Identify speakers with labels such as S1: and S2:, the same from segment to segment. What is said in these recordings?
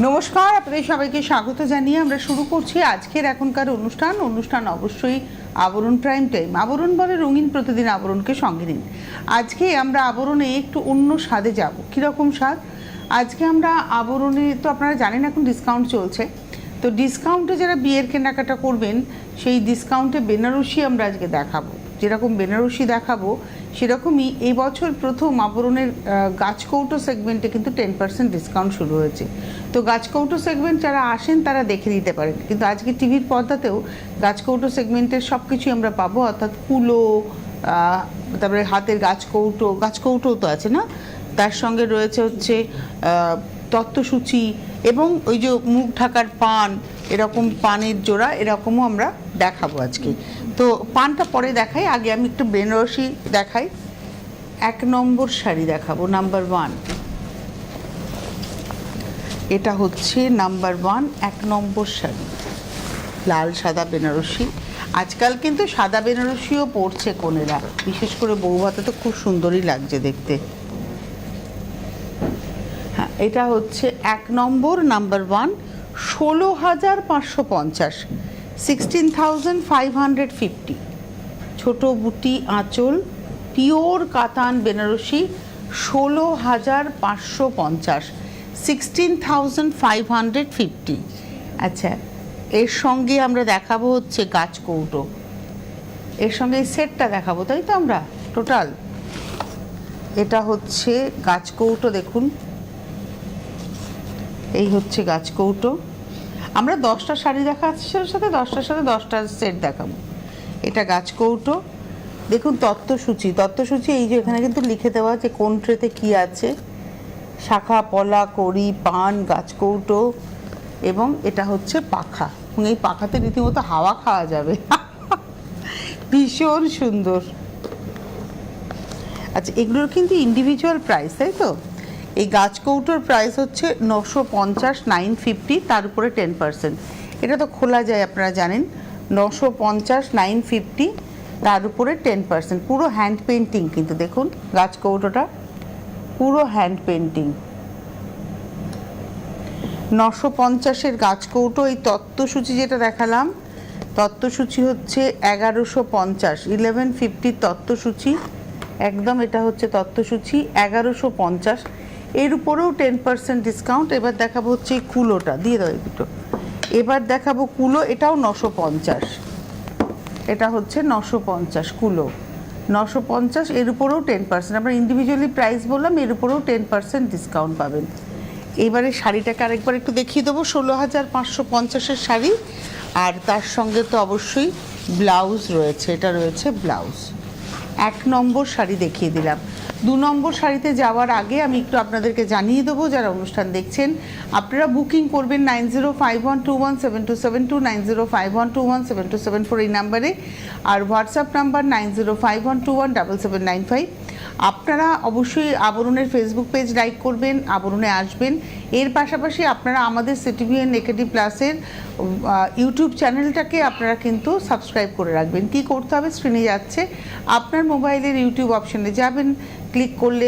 S1: নমস্কার, আপনাদের সবাইকে স্বাগত জানিয়ে আমরা শুরু করছি আজকের এখনকার অনুষ্ঠান অবশ্যই আবরণ প্রাইম টাইম। আবরণ বলে রঙিন প্রতিদিন, আবরণকে সঙ্গে নিন। আজকে আমরা আবরণে একটু অন্য স্বাদে যাব। কীরকম স্বাদ? আজকে আমরা আবরণে, তো আপনারা জানেন এখন ডিসকাউন্ট চলছে, তো ডিসকাউন্টে যারা বিয়ের কেনাকাটা করবেন সেই ডিসকাউন্টে বেনারসি আমরা আজকে দেখাবো। যেরকম বেনারসি দেখাবো সেরকমই এই বছর প্রথম আবরণের গাছকৌটো সেগমেন্টে কিন্তু 10% ডিসকাউন্ট শুরু হয়েছে। তো গাছকৌটো সেগমেন্ট যারা আসেন তারা দেখে নিতে পারেন, কিন্তু আজকে টিভির পর্দাতেও গাছকৌটো সেগমেন্টের সব কিছুই আমরা পাবো, অর্থাৎ কুলো, তারপরে হাতের গাছকৌটো তো আছে না, তার সঙ্গে রয়েছে হচ্ছে তত্ত্বসূচি এবং ওই যে মুখ ঢাকার পান, এরকম পানের জোড়া এরকমও আমরা দেখাবো আজকে। তো পানটা পরে দেখাই, আগে আমি একটু বেনারসি দেখাই। 1 নম্বর শাড়ি দেখাবো, নাম্বার 1। এটা হচ্ছে নাম্বার 1, 1 নম্বর শাড়ি, লাল সাদা বেনারসি। আজকাল কিন্তু সাদা বেনারসিও পরছে কনেরা, বিশেষ করে বউভাতে তো খুব সুন্দরই লাগছে দেখতে। হ্যাঁ, এটা হচ্ছে 1 নম্বর, নাম্বার 1, 16,550, 16,550। ছোট বুটি আঁচল, পিওর কাতান বেনারসি, 16,550, 16,550। আচ্ছা, এর সঙ্গে আমরা দেখাবো হচ্ছে গাছকৌটো, এর সঙ্গে এই সেটটা দেখাবো, তাই তো আমরা টোটাল। এটা হচ্ছে গাছকৌটো, দেখুন এই হচ্ছে গাছকৌটো। আমরা 10টা শাড়ি দেখাচ্ছি, সাথে 10টার সাথে 10টা সেট দেখাবো। এটা গাছকৌটো, দেখুন তত্ত্বসূচি এই যে এখানে কিন্তু লিখে দেওয়া যে কোন ট্রেতে কী আছে, শাখা পলা কড়ি পান গাছকৌটো, এবং এটা হচ্ছে পাখা, এবং এই পাখাতে রীতিমতো হাওয়া খাওয়া যাবে ভীষণ সুন্দর। আচ্ছা, এগুলোর কিন্তু ইন্ডিভিজুয়াল প্রাইস, তাই তো? এই গাছকৌটোর প্রাইস হচ্ছে 950, 950, তার উপরে 10%। এটা তো খোলা যায়, আপনারা জানেন। 950, 950, তার উপরে 10%। পুরো হ্যান্ড পেন্টিং কিন্তু, দেখুন গাছকৌটোটা পুরো হ্যান্ড পেন্টিং। 950-এর গাছকৌটো। এই তত্ত্বসূচি যেটা দেখালাম, তত্ত্বসূচি হচ্ছে 1150, 1150 তত্ত্বসূচি একদম। এটা হচ্ছে তত্ত্বসূচি 1150, এর উপরেও 10% ডিসকাউন্ট। এবার দেখাবো হচ্ছে এই কুলোটা, দিয়ে দাও এই দুটো। এবার দেখাবো কুলো, এটাও 950, এটা হচ্ছে 950 কুলো, 950, এর উপরেও 10%। আমরা ইন্ডিভিজুয়ালি প্রাইস বললাম, এর উপরেও 10% ডিসকাউন্ট পাবেন। এবারে শাড়িটাকে আরেকবার একটু দেখিয়ে দেবো। 16,550-এর শাড়ি, আর তার সঙ্গে তো অবশ্যই ব্লাউজ রয়েছে, এটা রয়েছে ব্লাউজ। 1 নম্বর শাড়ি দেখিয়ে দিলাম। 2 নম্বর শাড়িতে যাওয়ার আগে আমি একটু আপনাদেরকে জানিয়ে দেবো, যারা অনুষ্ঠান দেখছেন আপনারা বুকিং করবেন 9051217272, 9051217274 এই নাম্বারে, আর হোয়াটসঅ্যাপ নাম্বার 9051217795। আপনারা অবশ্যই আবরণের ফেসবুক পেজ লাইক করবেন, আবরণে আসবেন। এর পাশাপাশি আপনারা আমাদের সিটিভিএন একেডি প্লাসের ইউটিউব চ্যানেলটাকে আপনারা কিন্তু সাবস্ক্রাইব করে রাখবেন। কি করতে হবে? স্ক্রিনে যাচ্ছে, আপনার মোবাইলের ইউটিউব অপশানে যাবেন, ক্লিক করলে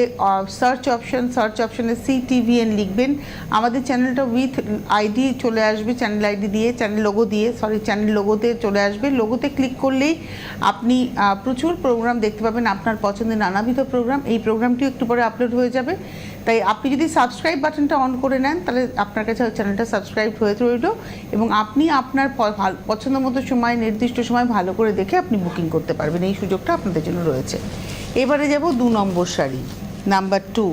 S1: সার্চ অপশানে সিটিভিএন লিখবেন, আমাদের চ্যানেলটা উইথ আইডি চলে আসবে, চ্যানেল আইডি দিয়ে, চ্যানেল লোগোতে চলে আসবে। লোগোতে ক্লিক করলেই আপনি প্রচুর প্রোগ্রাম দেখতে পাবেন, আপনার পছন্দের নানাবিধ প্রোগ্রাম। এই প্রোগ্রামটিও একটু পরে আপলোড হয়ে যাবে, তাই আপনি যদি সাবস্ক্রাইব বাটনটা অন করে নেন তাহলে আপনার কাছে চ্যানেলটা সাবস্ক্রাইব হয়ে রইল, এবং আপনি আপনার পছন্দ মতো সময়, নির্দিষ্ট সময় ভালো করে দেখে আপনি বুকিং করতে পারবেন। এই সুযোগটা আপনাদের জন্য রয়েছে। এবারে যাব 2 নম্বর শাড়ি, নাম্বার 2।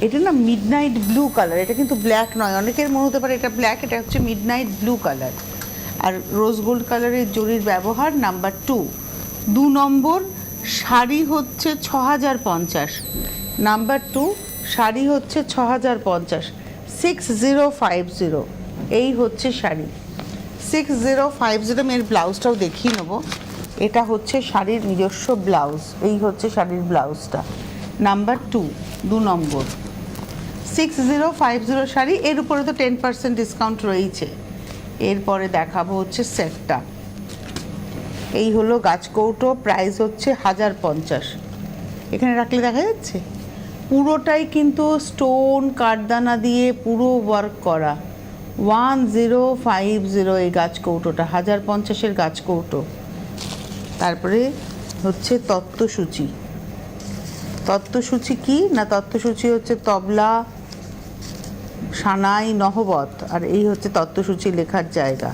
S1: এটা না মিডনাইট ব্লু কালার, এটা কিন্তু ব্ল্যাক নয়, অনেকের মনে হতে পারে এটা ব্ল্যাক, এটা হচ্ছে মিডনাইট ব্লু কালার, আর রোজ গোল্ড কালারের জরির ব্যবহার। নাম্বার 2 নম্বর শাড়ি হচ্ছে 6,050, নাম্বার 2 শাড়ি হচ্ছে 6,050, 6050, এই হচ্ছে শাড়ি 6050। আমি এর ব্লাউজটাও দেখিয়ে নেবো। এটা হচ্ছে শাড়ির নিজস্ব ব্লাউজ, এই হচ্ছে শাড়ির ব্লাউজটা। নাম্বার 2 নম্বর 6050 শাড়ি, এর উপরে তো 10% ডিসকাউন্ট রয়েছে। এরপরে দেখাবো হচ্ছে সেটটা, এই হলো গাছকৌটো, প্রাইস হচ্ছে 1050। এখানে রাখলে দেখা যাচ্ছে পুরোটাই কিন্তু স্টোন কাঠদানা দিয়ে পুরো ওয়ার্ক করা, 1050 এই গাছ কৌটোটা 1050-এর গাছ কৌটো। তারপরে হচ্ছে তত্ত্বসূচি। তত্ত্বসূচি কি না, তত্ত্বসূচি হচ্ছে তবলা, সানাই, নহবত, আর এই হচ্ছে তত্ত্বসূচি লেখার জায়গা।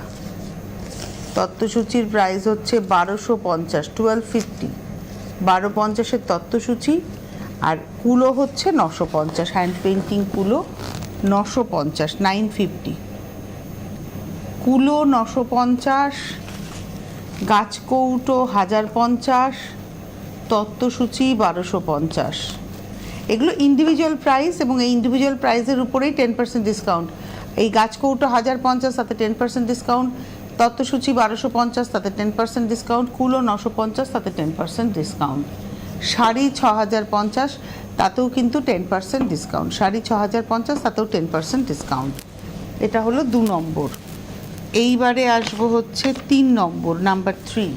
S1: তত্ত্বসূচির প্রাইস হচ্ছে 1250, 1250, 1250-এর তত্ত্বসূচি। আর কুলো হচ্ছে 950, হ্যান্ড পেন্টিং কুলো 950, 950, কুলো 950, গাছ কৌটো 1050, তত্ত্বসূচি 1250। এগুলো ইন্ডিভিজুয়াল প্রাইস এবং এই ইন্ডিভিজুয়াল প্রাইসের উপরেই 10% ডিসকাউন্ট। এই গাছ কৌটো 1050, তাতে 10% ডিসকাউন্ট, তত্ত্বসূচি 1250, তাতে 10% ডিসকাউন্ট, কুলো 950, তাতে 10% ডিসকাউন্ট। শাড়ি 6050, তাতেও কিন্তু 10% ডিসকাউন্ট। শাড়ি 6050, তাতেও 10% ডিসকাউন্ট। এটা হলো 2 নম্বর। এইবারে আসবো হচ্ছে 3 নম্বর, নাম্বার 3।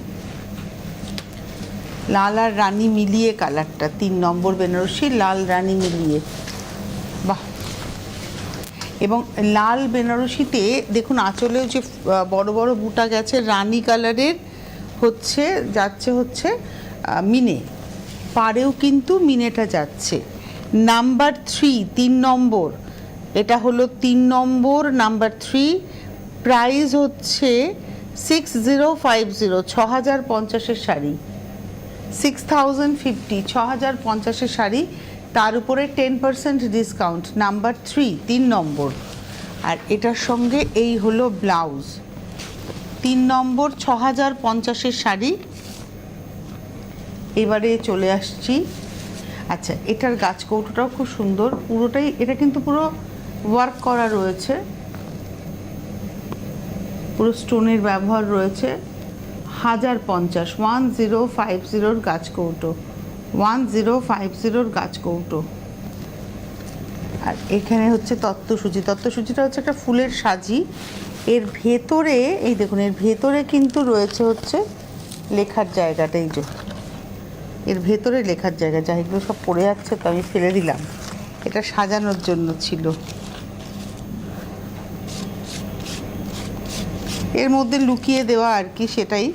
S1: লাল আর রানী মিলিয়ে কালারটা, 3 নম্বর বেনারসি, লাল রানী মিলিয়ে। বাহ! এবং লাল বেনারসিতে দেখুন আঁচলেও যে বড় বড় বুটা গেছে, রানী কালারের হচ্ছে যাচ্ছে হচ্ছে মিনে, পাড়েও কিন্তু মিনেটা যাচ্ছে। নাম্বার 3, 3 নম্বর, এটা হলো 3 নম্বর, নাম্বার 3। প্রাইস হচ্ছে 6050, 6050-এর শাড়ি, 6050, 6050-এর শাড়ি, তার উপরে 10% ডিসকাউন্ট। নাম্বার 3, 3 নম্বর। আর এটার সঙ্গে এই হলো ব্লাউজ। 3 নম্বর 6050-এর শাড়ি। এবারে চলে আসছি, আচ্ছা এটার গাছ কৌটোটাও খুব সুন্দর, পুরোটাই এটা কিন্তু পুরো ওয়ার্ক করা রয়েছে, পুরো স্টোনের ব্যবহার রয়েছে। 1050, 1050-র গাছ কৌটো, 1050-র গাছ কৌটো। আর এখানে হচ্ছে তত্ত্বসূচি। তত্ত্বসূচিটা হচ্ছে একটা ফুলের সাজি। এর ভেতরে এই দেখুন, এর ভেতরে কিন্তু রয়েছে হচ্ছে লেখার জায়গাটা, এই যে এর ভেতরে লেখার জায়গা। যা এগুলো সব পড়ে যাচ্ছে তো আমি ফেলে দিলাম, এটা সাজানোর জন্য ছিল। এর মধ্যে লুকিয়ে দেওয়া আর কি, সেটাই।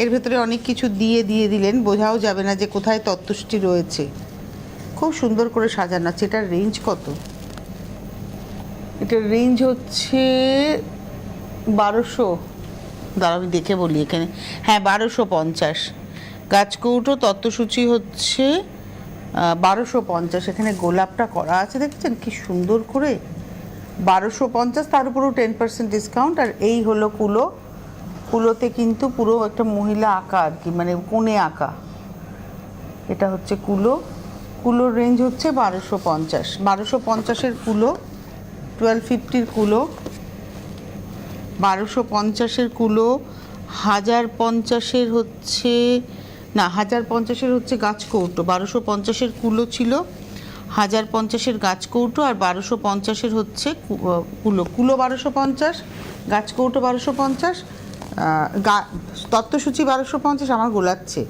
S1: এর ভেতরে অনেক কিছু দিয়ে দিলেন, বোঝাও যাবে না যে কোথায় তত্ত্বসূচি রয়েছে। খুব সুন্দর করে সাজানো আছে। এটার রেঞ্জ কত? এটার রেঞ্জ হচ্ছে 1200, দাঁড়া আমি দেখে বলি এখানে, হ্যাঁ 1250। গাছ কৌটো তত্ত্বসূচি হচ্ছে 1250। এখানে গোলাপটা করা আছে, দেখছেন কি সুন্দর করে, 1250, তার উপরেও 10% ডিসকাউন্ট। আর এই হলো কুলো। কুলোতে কিন্তু পুরো একটা মহিলা আঁকা আর কি, মানে কোণে আঁকা। এটা হচ্ছে কুলো। কুলোর রেঞ্জ হচ্ছে 1250, 1250-এর কুলো, 1250-র কুলো, 1250-এর কুলো। 1050-এর হচ্ছে না, 1050-এর হচ্ছে গাছ কৌটো। 1250-এর কুলো ছিল, 1050-এর গাছ কৌটো, আর 1250-এর হচ্ছে কুলো। কুলো 1250, গাছ কৌটো 1250, তত্ত্বসূচি 1250, আমার গোলাচ্ছে।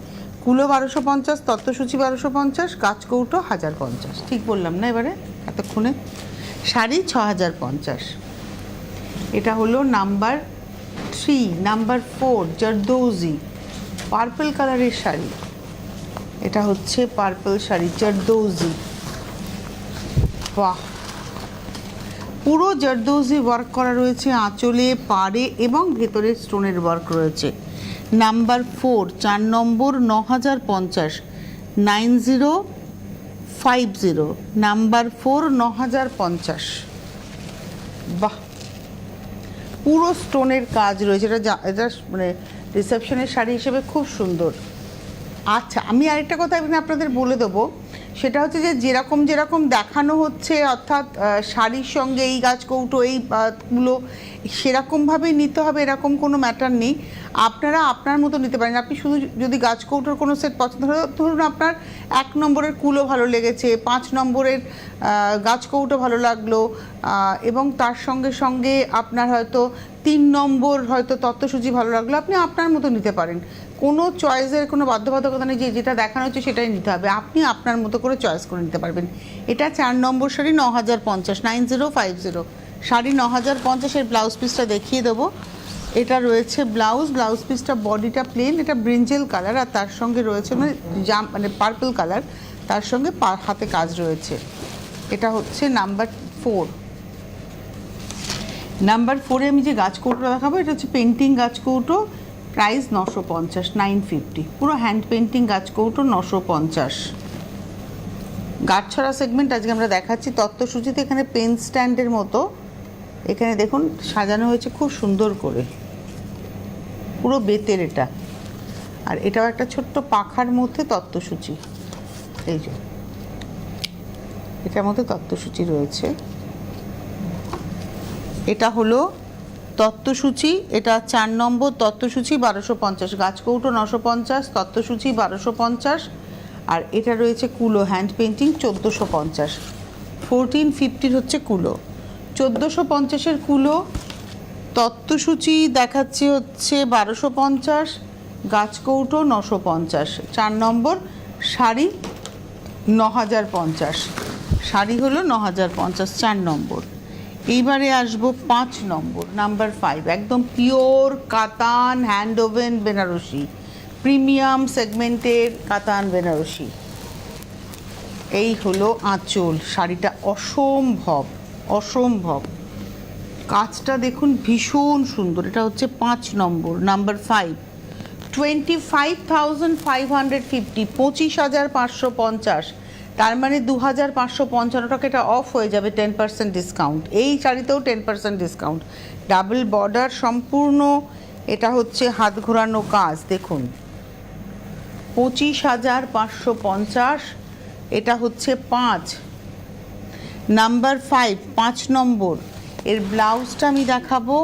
S1: কুলো 1250, তত্ত্বসূচি 1250, গাছ কৌটো 1050। ঠিক বললাম না এবারে এতক্ষণে? শাড়ি 6050। এটা হলো নাম্বার 3। নাম্বার 4 জারদৌজি, পার্পল কালারের শাড়ি। এটা হচ্ছে পার্পল শাড়ি, জারদৌজি। বাহ! পুরো জারদৌজি ওয়ার্ক করা রয়েছে, আঁচলে, পাড়ে এবং ভেতরে স্টোনের ওয়ার্ক রয়েছে। নাম্বার 4, 4 নম্বর, 9050, 9050, নাম্বার 4, 9050। বাহ! পুরো স্টোনের কাজ রয়েছে। এটা মানে রিসেপশনের শাড়ি হিসেবে খুব সুন্দর। আচ্ছা, আমি আরেকটা কথা এখানে আপনাদের বলে দেবো, সেটা হচ্ছে যে যেরকম যেরকম দেখানো হচ্ছে, অর্থাৎ শাড়ির সঙ্গে এই গাছ কৌটো এইগুলো সেরকমভাবেই নিতে হবে এরকম কোনো ম্যাটার নেই। আপনারা আপনার মতো নিতে পারেন। আপনি শুধু যদি গাছ কৌটোর কোনো সেট পছন্দ হয়, ধরুন আপনার 1 নম্বরের কুলো ভালো লেগেছে, 5 নম্বরের গাছ কৌটো ভালো লাগলো, এবং তার সঙ্গে সঙ্গে আপনার হয়তো 3 নম্বর হয়তো তত্ত্বসূচি ভালো লাগলো, আপনি আপনার মতো নিতে পারেন। কোনো চয়েসের কোনো বাধ্যবাধকতা নেই যে যেটা দেখানো হচ্ছে সেটাই নিতে হবে। আপনি আপনার মতো করে চয়েস করে নিতে পারবেন। এটা 4 নম্বর শাড়ি, 9050, 9050, শাড়ি 9050। ব্লাউজ পিসটা দেখিয়ে দেবো। এটা রয়েছে ব্লাউজ পিসটা, বডিটা প্লেন, এটা ব্রিঞ্জেল কালার আর তার সঙ্গে রয়েছে মানে পার্পল কালার, তার সঙ্গে হাতে কাজ রয়েছে। এটা হচ্ছে নাম্বার 4। নাম্বার 4-এ আমি যে গাছ কৌটোটা দেখাবো, এটা হচ্ছে পেন্টিং গাছ কৌটো, প্রাইস 950, 950, পুরো হ্যান্ড পেন্টিং গাছ কৌটো 950। গাঁটছড়া সেগমেন্ট আজকে আমরা দেখাচ্ছি তত্ত্বসূচিতে। এখানে পেন স্ট্যান্ডের মতো এখানে দেখুন সাজানো হয়েছে খুব সুন্দর করে, পুরো বেতের এটা। আর এটাও একটা ছোট্ট পাখার মধ্যে তত্ত্বসূচি, এই যে এটার মধ্যে তত্ত্বসূচি রয়েছে। এটা হলো তত্ত্বসূচি, এটা 4 নম্বর তত্ত্বসূচি 1250, গাছ কৌটো 950, তত্ত্বসূচি 1250। আর এটা রয়েছে কুলো হ্যান্ড পেন্টিং 1450, 1450 হচ্ছে কুলো, 1450-এর কুলো। তত্ত্বসূচি দেখাচ্ছি হচ্ছে 1250, গাছ কৌটো 950। 4 নম্বর শাড়ি 9050, শাড়ি হলো 9050, 4 নম্বর। এইবারে আসবো 5 নম্বর, নাম্বার 5, একদম পিওর কাতান হ্যান্ড ওভেন বেনারসি, প্রিমিয়াম সেগমেন্টের কাতান বেনারসি। এই হলো আঁচল, শাড়িটা অসম্ভব অসম্ভব, কাজটা দেখুন ভীষণ সুন্দর। এটা হচ্ছে 5 নম্বর, নাম্বার 5, 25,550, 25,550, তার মানে 2,555 টাকা। এটা অফ হয়ে যাবে 10% ডিসকাউন্ট। এই শাড়িতেও 10% ডিসকাউন্ট, ডাবল বর্ডার সম্পূর্ণ। এটা হচ্ছে হাত ঘোরানো কাজ, দেখুন 25,550। এটা হচ্ছে 5 নাম্বার 5 নম্বর। এর ব্লাউজটা আমি দেখাবো,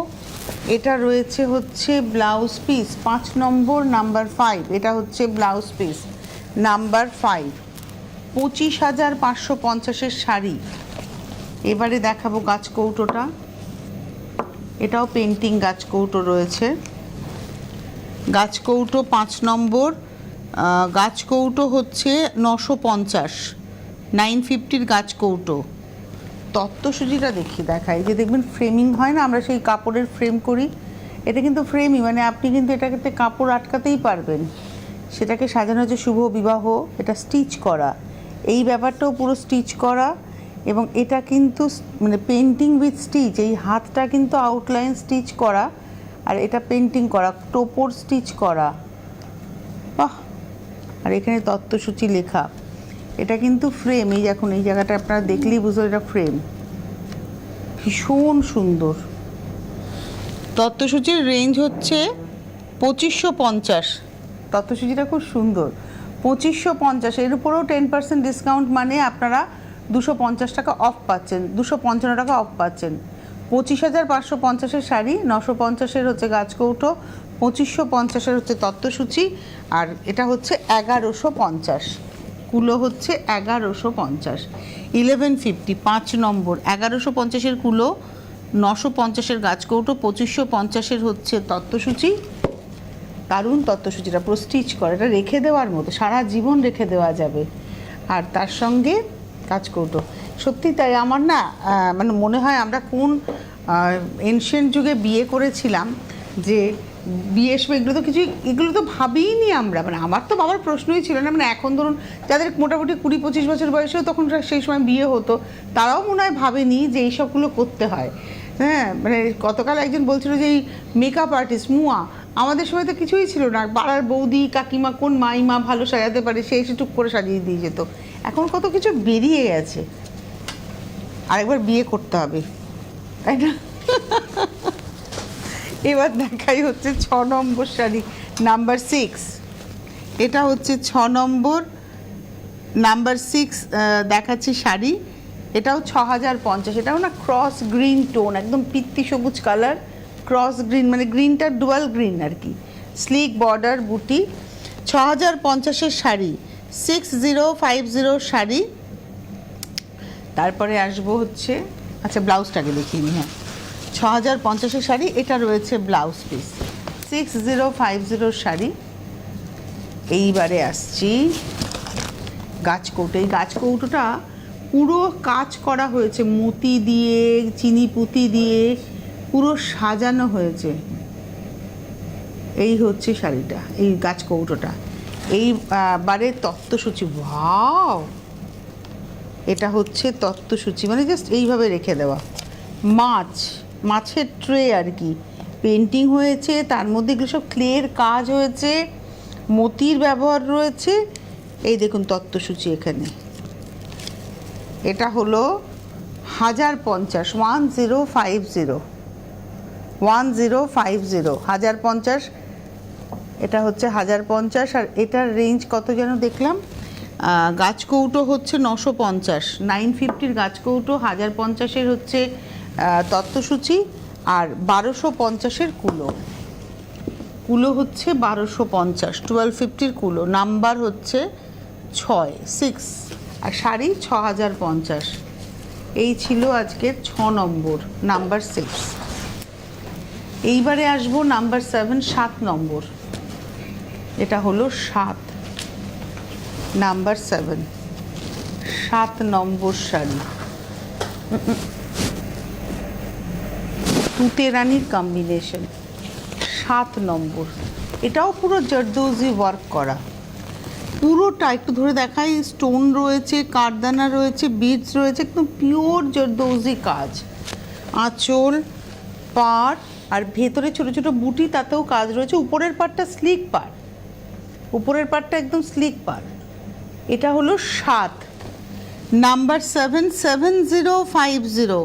S1: এটা রয়েছে হচ্ছে ব্লাউজ পিস 5 নম্বর, নাম্বার 5, এটা হচ্ছে ব্লাউজ পিস নাম্বার 5, 25,550-এর শাড়ি। এবারে দেখাবো গাছ কৌটোটা, এটাও পেন্টিং গাছ কৌটো রয়েছে, গাছ কৌটো 5 নম্বর, গাছ কৌটো হচ্ছে 950, 950-র গাছ কৌটো। তত্ত্বসূচিটা দেখাই, যে দেখবেন ফ্রেমিং হয় না, আমরা সেই কাপড়ের ফ্রেম করি, এটা কিন্তু ফ্রেমই, মানে আপনি কিন্তু এটাকে কাপড় আটকাতেই পারবেন। সেটাকে সাজানো হচ্ছে শুভ বিবাহ, এটা স্টিচ করা, এই ব্যাপারটাও পুরো স্টিচ করা। এবং এটা কিন্তু মানে পেন্টিং উইথ স্টিচ, এই হাতটা কিন্তু আউটলাইন স্টিচ করা, আর এটা পেন্টিং করা, টোপর স্টিচ করা, বাহ। আর এখানে তত্ত্বসূচি লেখা, এটা কিন্তু ফ্রেম, এই এখন এই জায়গাটা আপনারা দেখলেই বুঝবেন এটা ফ্রেম, ভীষণ সুন্দর। তত্ত্বসূচির রেঞ্জ হচ্ছে 2550, তত্ত্বসূচিটা খুব সুন্দর, 2550। এর উপরেও 10% ডিসকাউন্ট, মানে আপনারা 250 টাকা অফ পাচ্ছেন, 255 টাকা অফ পাচ্ছেন। 25,550-এর শাড়ি, 950-এর হচ্ছে গাছ কৌটো, 2550-এর হচ্ছে তত্ত্বসূচি, আর এটা হচ্ছে 1150, কুলো হচ্ছে 1150, 1150, 5 নম্বর, 1150-এর কুলো, 950-এর গাছ কৌটো, 2550-এর হচ্ছে তত্ত্বসূচি। দারুণ তত্ত্বসূচিটা, পুরো স্টিচ করে, এটা রেখে দেওয়ার মতো, সারা জীবন রেখে দেওয়া যাবে। আর তার সঙ্গে কাজ কৌটো, সত্যি তাই। আমার না মানে মনে হয় আমরা কোন এনশিয়েন্ট যুগে বিয়ে করেছিলাম, যে বিয়ে এসবে, এগুলো তো কিছুই, এগুলো তো ভাবিনি আমরা, মানে আমার তো বাবার প্রশ্নই ছিল না। মানে এখন ধরুন যাদের মোটামুটি 20-25 বছর বয়সেও তখন সেই সময় বিয়ে হতো, তারাও মনে হয় ভাবেনি যে এইসবগুলো করতে হয়। হ্যাঁ, মানে গতকাল একজন বলছিল যে এই মেকআপ আর্টিস্ট মুয়া, আমাদের সময় তো কিছুই ছিল না, পাড়ার বৌদি কাকিমা কোন মাইমা ভালো সাজাতে পারে সে এসে টুক করে সাজিয়ে দিয়ে যেত। এখন কত কিছু বেরিয়ে গেছে, আরেকবার বিয়ে করতে হবে, তাই না? এবার দেখাই হচ্ছে 6 নম্বর শাড়ি, নাম্বার 6, এটা হচ্ছে 6 নম্বর, নাম্বার 6 দেখাচ্ছি শাড়ি, এটাও 6050, এটাও না ক্রস গ্রিন টোন, একদম পিত্তি সবুজ কালার, ক্রস গ্রিন, মানে গ্রিনটা ডুয়াল গ্রিন আর কি, স্লিক বর্ডার বুটি, 6050-এর শাড়ি, 6050 শাড়ি। তারপরে আসবো হচ্ছে, আচ্ছা ব্লাউজটাকে দেখিয়ে নিই, হ্যাঁ 6050-এর শাড়ি, এটা রয়েছে ব্লাউজ পিস, 6050 শাড়ি। এইবারে আসছি গাছ কৌটো, এই গাছ কৌটোটা পুরো কাজ করা হয়েছে মতি দিয়ে, চিনি পুঁতি দিয়ে পুরো সাজানো হয়েছে। এই হচ্ছে শাড়িটা, এই গাছ কৌটোটা। এইবারে তত্ত্বসূচি, ওয়াও! এটা হচ্ছে তত্ত্বসূচি, মানে জাস্ট এইভাবে রেখে দেওয়া। মাছের ট্রে আর কি, পেন্টিং হয়েছে, তার মধ্যে এগুলো সব ক্লের কাজ হয়েছে, মতির ব্যবহার রয়েছে। এই দেখুন তত্ত্বসূচি এখানে। এটা হলো 1050, 1050। এটা হচ্ছে 1050। আর এটার রেঞ্জ কত যেন দেখলাম, গাছ কৌটো হচ্ছে 950, 950 গাছ কৌটো, 1050 হচ্ছে তত্ত্বসূচি, আর 1250 কুলো হচ্ছে 1250, 1250 কুলো। নাম্বার হচ্ছে 6 আর শাড়ি 6050। এই ছিল আজকের 6 নম্বর, নাম্বার 6। এইবারে আসবো নাম্বার 7, 7 নম্বর। এটা হলো 7, নাম্বার 7, 7 নম্বর শাড়ি। তুতে রানীর কম্বিনেশন, 7 নম্বর। এটাও পুরো জরদৌজি ওয়ার্ক করা, পুরোটা। একটু ধরে দেখাই, স্টোন রয়েছে, কারদানা রয়েছে, বিটস রয়েছে, একদম পিওর জরদৌজি কাজ। আঁচল, পাড়, আর ভেতরে ছোট ছোট বুটি, তাতেও কাজ রয়েছে। উপরের পাড়টা স্লিক পাড়, উপরের পাড়টা একদম স্লিক পাড়। এটা হলো 7, নাম্বার 7, 7050,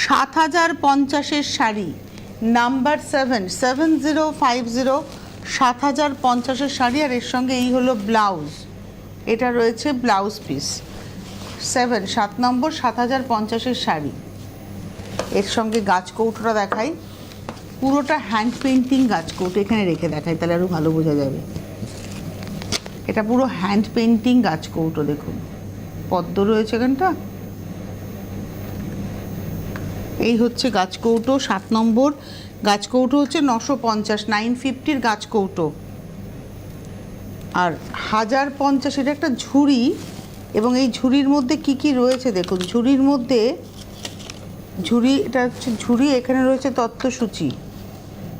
S1: 7050 শাড়ি। নাম্বার 7, 7050, 7050 শাড়ি। আর এর সঙ্গে এই হলো ব্লাউজ, এটা রয়েছে ব্লাউজ পিস। 7 নম্বর, 7050 শাড়ি। এর সঙ্গে গাছ কৌটোটা দেখাই, পুরোটা হ্যান্ড পেন্টিং গাছ কৌটো। এখানে রেখে দেখাই, তাহলে আরও ভালো বোঝা যাবে। এটা পুরো হ্যান্ড পেন্টিং গাছ কৌটো, দেখুন পদ্ম রয়েছে এখানটা। এই হচ্ছে গাছ কৌটো, 7 নম্বর। গাছ কৌটো হচ্ছে 950, 950 গাছ কৌটো। আর 1050 এটা একটা ঝুড়ি, এবং এই ঝুড়ির মধ্যে কি কি রয়েছে দেখুন। ঝুড়ির মধ্যে এটা হচ্ছে ঝুড়ি, এখানে রয়েছে তত্ত্বসূচি।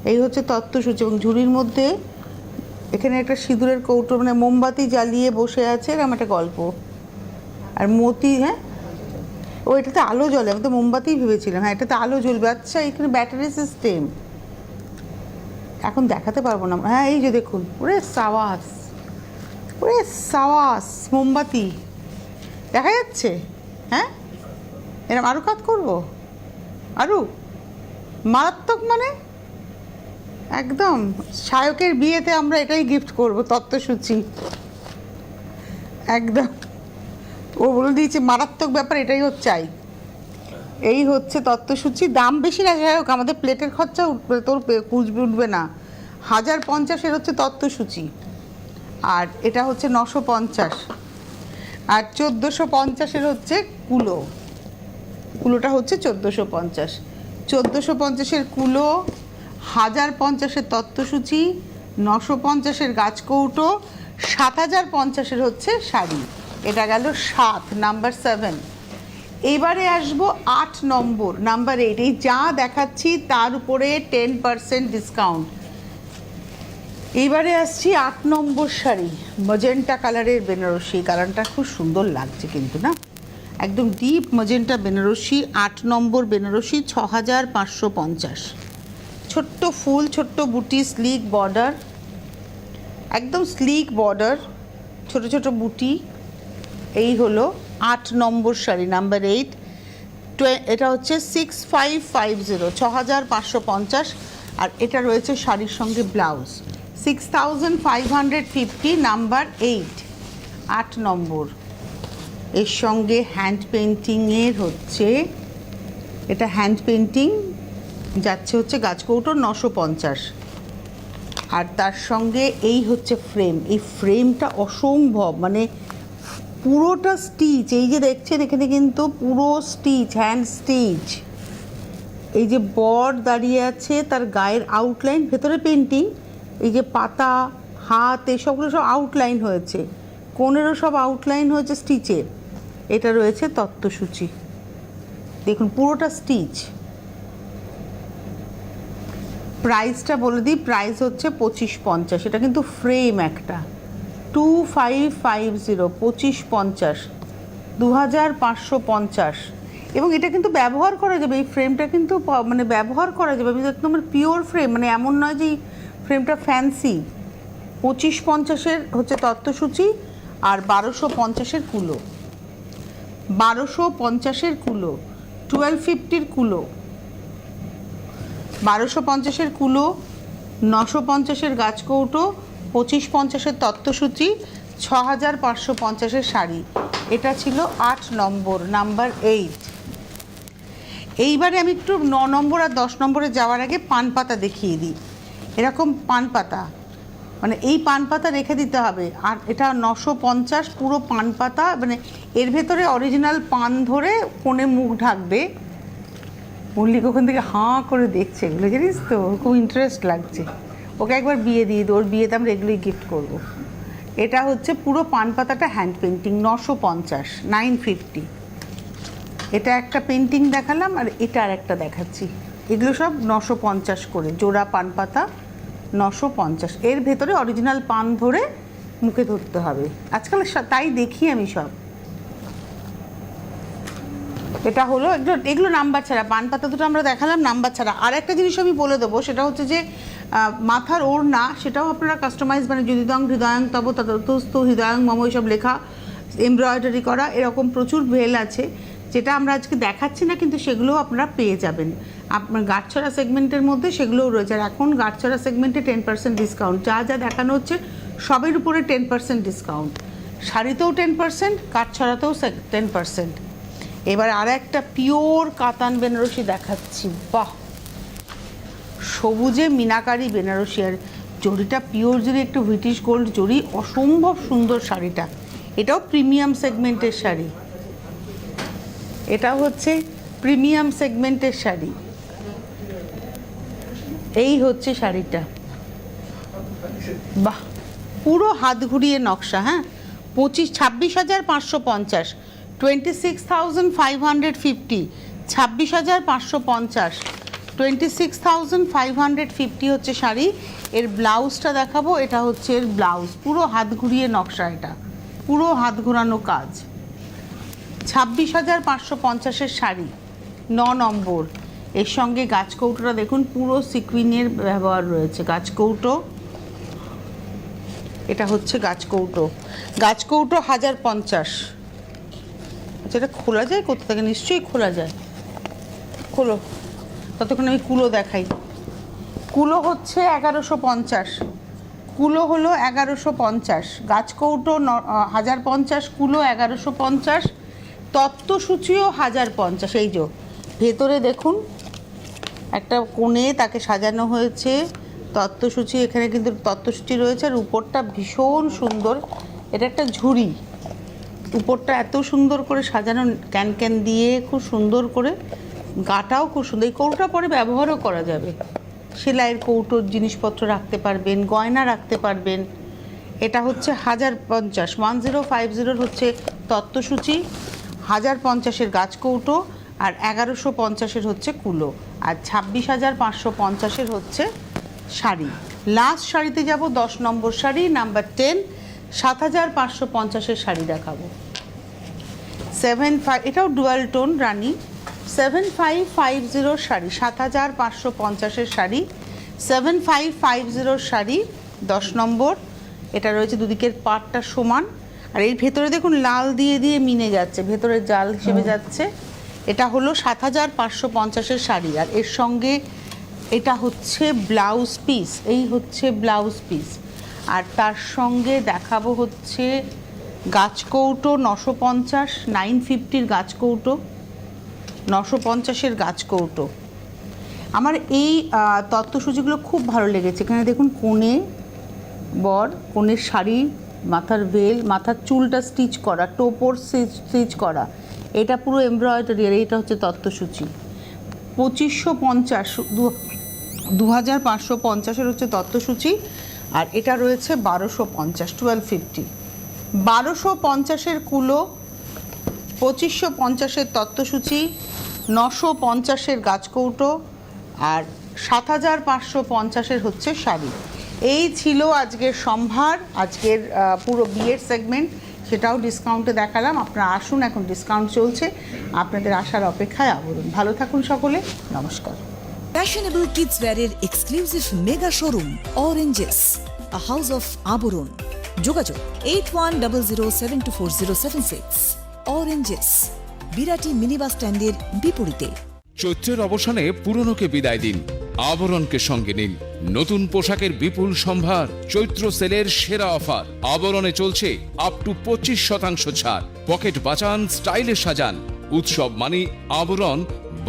S1: এই হচ্ছে তত্ত্বসূচি, এবং ঝুড়ির মধ্যে এখানে একটা সিঁদুরের কৌটো, মানে মোমবাতি জ্বালিয়ে বসে আছে, এরকম একটা গল্প। আর মতি, হ্যাঁ ও এটাতে আলো জ্বলে, আমি তো মোমবাতি ভেবেছিলাম। হ্যাঁ, এটাতে আলো জ্বলবে। আচ্ছা, এখানে ব্যাটারি সিস্টেম, এখন দেখাতে পারবো না। হ্যাঁ, এই যে দেখুন, ওরে সাওয়াস মোমবাতি দেখা যাচ্ছে। হ্যাঁ, এরকম আরও কাজ করবো, আরও মারাত্মক, মানে একদম শায়কের বিয়েতে আমরা এটাই গিফট করব, তত্ত্বসূচি একদম। ও বলে দিয়েছে মারাত্মক ব্যাপার, এটাই হচ্ছে চাই। এই হচ্ছে তত্ত্বসূচি। দাম বেশি না, যাই হোক আমাদের প্লেটের খরচা উঠবে, তোর উঠবে না। 1050 হচ্ছে তত্ত্বসূচি, আর এটা হচ্ছে 950। আর 1450 হচ্ছে কুলোটা হচ্ছে 1450। 1450 কুলো, 1050 তত্ত্বসূচি, 950 গাছ কৌটো, 7050 হচ্ছে শাড়ি। এটা গেল 7, নাম্বার 7। এবারে আসবো 8 নম্বর, নাম্বার 8। এই যা দেখাচ্ছি তার উপরে 10% ডিসকাউন্ট। এইবারে আসছি 8 নম্বর শাড়ি, মজেন্টা কালারের বেনারসি। কালারটা খুব সুন্দর লাগছে কিন্তু, না একদম ডিপ মজেন্টা বেনারসি। 8 নম্বর বেনারসি, 6550। ছোট্ট ফুল, ছোট্ট বুটি, স্লিক বর্ডার, একদম স্লিক বর্ডার, ছোট ছোট বুটি। এই হলো 8 নম্বর শাড়ি, নাম্বার 8। এটা হচ্ছে 6550, 6550। আর এটা রয়েছে শাড়ির সঙ্গে ব্লাউজ, 6550, নাম্বার 8, 8 নম্বর। এর সঙ্গে হ্যান্ড পেন্টিংয়ের হচ্ছে, এটা হ্যান্ড পেন্টিং যাচ্ছে হচ্ছে গাছ কৌটো 950। আর তার সঙ্গে এই হচ্ছে ফ্রেম। এই ফ্রেমটা অসম্ভব, মানে পুরোটা স্টিচ। এই যে দেখছেন এখানে কিন্তু পুরো স্টিচ, হ্যান্ড স্টিচ। এই যে বর দাঁড়িয়ে আছে, তার গায়ের আউটলাইন, ভেতরে পেন্টিং। এই যে পাতা, হাত, এসবগুলো সব আউটলাইন হয়েছে, কোণেরও সব আউটলাইন হয়েছে স্টিচের। এটা রয়েছে তত্ত্বসূচি, দেখুন পুরোটা স্টিচ। প্রাইসটা বলে দিই, প্রাইস হচ্ছে 2550। এটা কিন্তু ফ্রেম একটা, 2550, 2550, 2550। এবং এটা কিন্তু ব্যবহার করা যাবে, এই ফ্রেমটা কিন্তু মানে ব্যবহার করা যাবে, একদম পিওর ফ্রেম, মানে এমন নয় যে ফ্রেমটা ফ্যান্সি। 2550-এর হচ্ছে তত্ত্বসূচি আর 1250-এর কুলো, 1250-এর কুলো, 1250-র কুলো, 1250-এর কুলো, 950-এর গাছকৌটো, 2550-এর তত্ত্বসূচি, 6550-এর শাড়ি। এটা ছিল 8 নম্বর, নাম্বার 8। এইবারে আমি একটু 9 নম্বর আর 10 নম্বরে যাওয়ার আগে পান পাতা দেখিয়ে দিই। এরকম পান পাতা, মানে এই পান পাতা রেখে দিতে হবে। আর এটা 950 পুরো পান পাতা, মানে এর ভেতরে অরিজিনাল পান ধরে কোণে মুখ ঢাকবে। মল্লিক ওখান থেকে হাঁ করে দেখছে, এগুলো জানিস তো, খুব ইন্টারেস্ট লাগছে। ওকে একবার বিয়ে দিয়ে দিই, ওর বিয়েতে আমরা এগুলোই গিফট করব। এটা হচ্ছে পুরো পান পাতাটা হ্যান্ড পেন্টিং, 950, 950। এটা একটা পেন্টিং দেখালাম, আর এটা আর একটা দেখাচ্ছি। এগুলো সব 950 করে জোড়া পান পাতা, 950। এর ভেতরে অরিজিনাল পান ধরে মুখে ধরতে হবে, আজকাল তাই দেখি আমি সব। এটা হলো এগুলো নাম্বার ছাড়া, পান পাতা দুটো আমরা দেখালাম নাম্বার ছাড়া। আর একটা জিনিস আমি বলে দেবো, সেটা হচ্ছে যে মাথার ওড়না, সেটাও আপনারা কাস্টমাইজ, মানে যদিদং হৃদয়ং তব ততস্তু হৃদয়ং মম, এইসব লেখা, এমব্রয়ডারি করা, এরকম প্রচুর ভেল আছে, যেটা আমরা আজকে দেখাচ্ছি না, কিন্তু সেগুলোও আপনারা পেয়ে যাবেন আপনার গাঁটছড়া সেগমেন্টের মধ্যে, সেগুলোও রয়েছে। আর এখন গাঁটছড়া সেগমেন্টে 10% ডিসকাউন্ট, যা যা দেখানো হচ্ছে সবের উপরে 10% ডিসকাউন্ট। শাড়িতেও 10%, গাঁটছড়াতেও 10%। এবার আর একটা পিওর কাতান বেনারসি দেখাচ্ছি। বাহ, সবুজে মিনাকারি বেনারসি, আর জরিটা পিওর জরি, একটু ব্রিটিশ গোল্ড জরি, অসম্ভব সুন্দর শাড়িটা। এটাও প্রিমিয়াম সেগমেন্টের শাড়ি, এটা হচ্ছে প্রিমিয়াম সেগমেন্টের শাড়ি। এই হচ্ছে শাড়িটা, বাহ, পুরো হাত ঘুরিয়ে নকশা। হ্যাঁ, 26,550, 26,550, 26,550, 26,550 হচ্ছে শাড়ি। এর ব্লাউজটা দেখাবো, এটা হচ্ছে এর ব্লাউজ, পুরো হাত ঘুরিয়ে নকশা, এটা পুরো হাত ঘোরানো কাজ। 26,550-এর শাড়ি, 9 নম্বর। এর সঙ্গে গাছকৌটোটা দেখুন, পুরো সিকুইনের ব্যবহার রয়েছে। গাছকৌটো, এটা হচ্ছে গাছকৌটো, গাছকৌটো 1050। আচ্ছা, এটা খোলা যায় কোথা থেকে? নিশ্চয়ই খোলা যায়, খোলো। ততক্ষণ আমি কুলো দেখাই। কুলো হচ্ছে 1150, কুলো হলো 1150, গাছকৌটো 1050, কুলো 1150, তত্ত্বসূচিও 1050। এই যে ভেতরে দেখুন একটা কোণে তাকে সাজানো হয়েছে তত্ত্বসূচি, এখানে কিন্তু তত্ত্বসূচি রয়েছে, আর উপরটা ভীষণ সুন্দর। এটা একটা ঝুড়ি, উপরটা এত সুন্দর করে সাজানো ক্যান ক্যান দিয়ে, খুব সুন্দর করে, গাটাও খুব সুন্দর। এই কৌটোটা পরে ব্যবহারও করা যাবে, সেলাইয়ের কৌটোর জিনিসপত্র রাখতে পারবেন, গয়না রাখতে পারবেন। এটা হচ্ছে 1050, 1050 হচ্ছে তত্ত্বসূচি, 1050-এর গাছকৌটো, আর 1150-এর হচ্ছে কুলো, আর 26,550-এর হচ্ছে শাড়ি। লাস্ট শাড়িতে যাব, 10 নম্বর শাড়ি, নাম্বার 10, 7,550-এর শাড়ি দেখাবো। 75, এটাও ডুয়াল টোন রানী, 7550 শাড়ি, 7,550-এর শাড়ি, 7550 শাড়ি, 10 নম্বর। এটা রয়েছে দুদিকের পাটটা সমান, আর এর ভেতরে দেখুন লাল দিয়ে দিয়ে মিনে যাচ্ছে, ভেতরে জাল হিসেবে যাচ্ছে। এটা হলো 7,550-এর শাড়ি, আর এর সঙ্গে এটা হচ্ছে ব্লাউজ পিস, এই হচ্ছে ব্লাউজ পিস। আর তার সঙ্গে দেখাবো হচ্ছে গাছকৌটো 950, 950-র গাছকৌটো, 950-এর গাছকৌটো। আমার এই তত্ত্বসূচিগুলো খুব ভালো লেগেছে। এখানে দেখুন কোণে বর, কোণের শাড়ি, মাথার ভেল, মাথার চুলটা স্টিচ করা, টোপর স্টিচ করা, এটা পুরো এমব্রয়ডারি, আর এইটা হচ্ছে তত্ত্বসূচি। 2550, 2,550-এর হচ্ছে তত্ত্বসূচি, আর এটা রয়েছে 1250, 1250। 1250-এর কুলো, 2550-এর তত্ত্বসূচি, 950-এর গাছকৌটো, আর 7550-এর হচ্ছে শাড়ি। এই ছিল আজকের সম্ভার, আজকের পুরো বিয়ের সেগমেন্ট, সেটাও ডিসকাউন্টে দেখালাম। আপনারা আসুন, এখন ডিসকাউন্ট চলছে, আপনাদের আসার অপেক্ষায় আবরণ। ভালো থাকুন সকলে, নমস্কার।
S2: ফ্যাশনেবল কিডস ওয়্যারের exclusive mega showroom Oranges, a house of Abaran. যোগাযোগ 8100724076। অরেঞ্জেস, বিরাটি মিনি বাস স্ট্যান্ডের বিপরীতে।
S3: চৈত্রের অবসানে পুরনোকে বিদায় দিন, আবরণকে সঙ্গে নিন। নতুন পোশাকের বিপুল সম্ভার, চৈত্র সেলের সেরা অফার। আবরণে চলছে আপ টু 25% ছাড়। পকেট বাঁচান, স্টাইলে সাজান। উৎসব মানি আবরণ,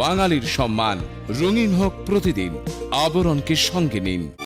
S3: বাঙালির সম্মান। রঙিন হোক প্রতিদিন, আবরণকে সঙ্গে নিন।